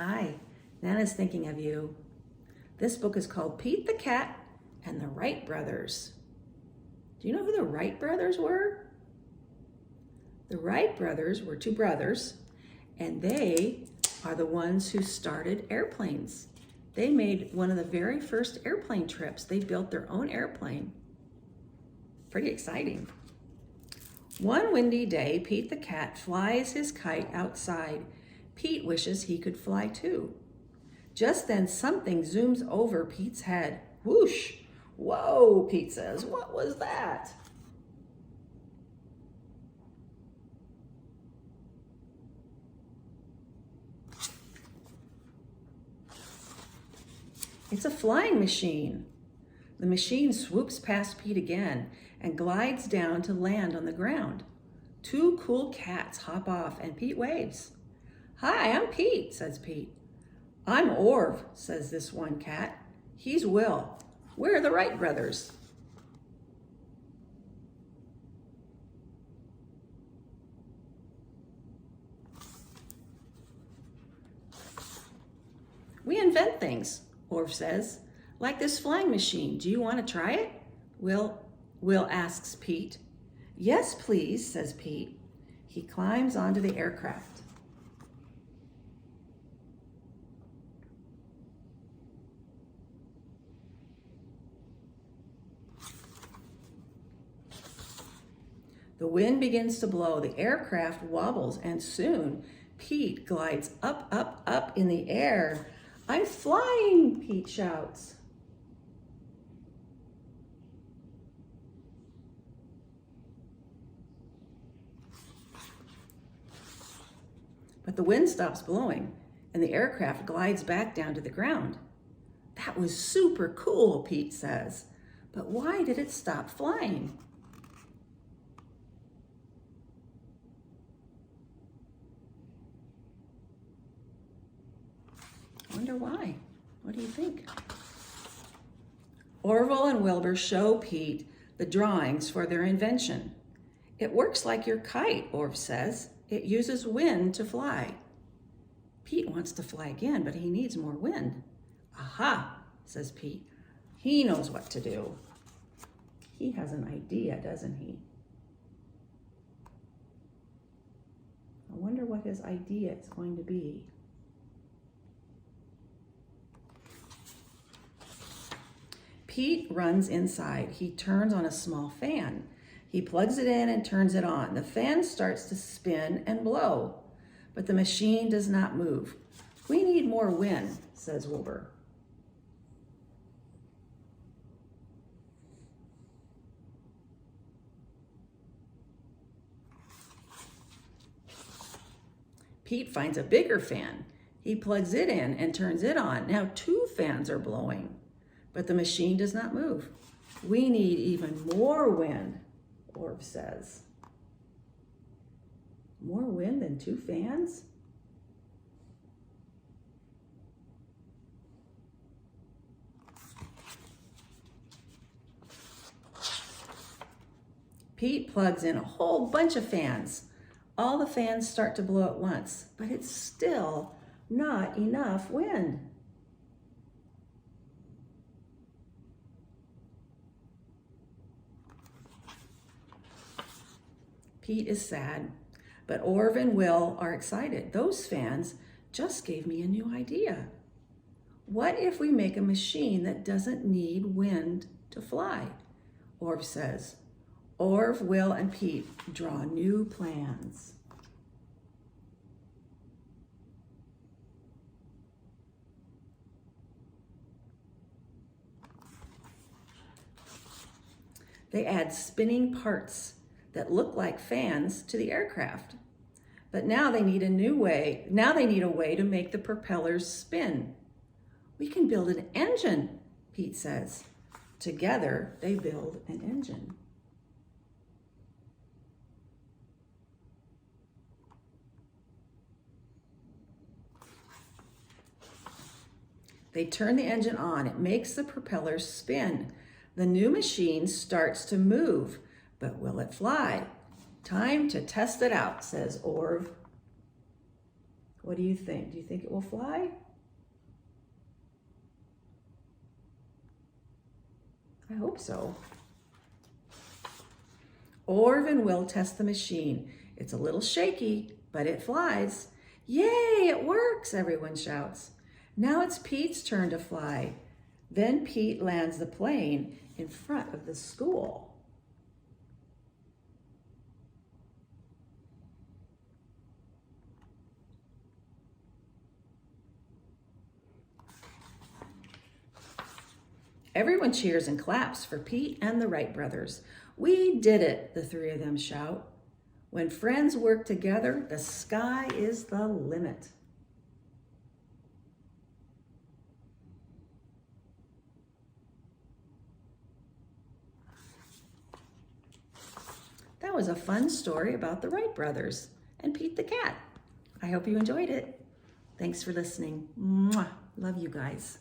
Hi, Nana's thinking of you. This book is called Pete the Cat and the Wright Brothers. Do you know who the Wright brothers were? The Wright brothers were two brothers, and they are the ones who started airplanes. They made one of the very first airplane trips. They built their own airplane. Pretty exciting. One windy day, Pete the cat flies his kite outside. Pete wishes he could fly too. Just then something zooms over Pete's head. Whoosh! Whoa, Pete says, what was that? It's a flying machine. The machine swoops past Pete again and glides down to land on the ground. Two cool cats hop off and Pete waves. Hi, I'm Pete, says Pete. I'm Orv, says this one cat. He's Will. We're the Wright brothers. We invent things, Orv says, like this flying machine. Do you want to try it? Will asks Pete. Yes, please, says Pete. He climbs onto the aircraft. The wind begins to blow, the aircraft wobbles, and soon Pete glides up, up, up in the air. I'm flying, Pete shouts. But the wind stops blowing, and the aircraft glides back down to the ground. That was super cool, Pete says. But why did it stop flying? I wonder why. What do you think? Orville and Wilbur show Pete the drawings for their invention. It works like your kite, Orv says. It uses wind to fly. Pete wants to fly again, but he needs more wind. Aha, says Pete. He knows what to do. He has an idea, doesn't he? I wonder what his idea is going to be. Pete runs inside. He turns on a small fan. He plugs it in and turns it on. The fan starts to spin and blow, but the machine does not move. We need more wind, says Wilbur. Pete finds a bigger fan. He plugs it in and turns it on. Now 2 fans are blowing, but the machine does not move. We need even more wind, Orv says. More wind than 2 fans? Pete plugs in a whole bunch of fans. All the fans start to blow at once, but it's still not enough wind. Pete is sad, but Orv and Will are excited. Those fans just gave me a new idea. What if we make a machine that doesn't need wind to fly? Orv says. Orv, Will, and Pete draw new plans. They add spinning parts that look like fans to the aircraft. But now they need a way to make the propellers spin. We can build an engine, Pete says. Together, they build an engine. They turn the engine on. It makes the propellers spin. The new machine starts to move, but will it fly? Time to test it out, says Orv. What do you think? Do you think it will fly? I hope so. Orvin will test the machine. It's a little shaky, but it flies. Yay, it works, everyone shouts. Now it's Pete's turn to fly. Then Pete lands the plane in front of the school. Everyone cheers and claps for Pete and the Wright brothers. We did it, the three of them shout. When friends work together, the sky is the limit. That was a fun story about the Wright brothers and Pete the cat. I hope you enjoyed it. Thanks for listening. Mwah. Love you guys.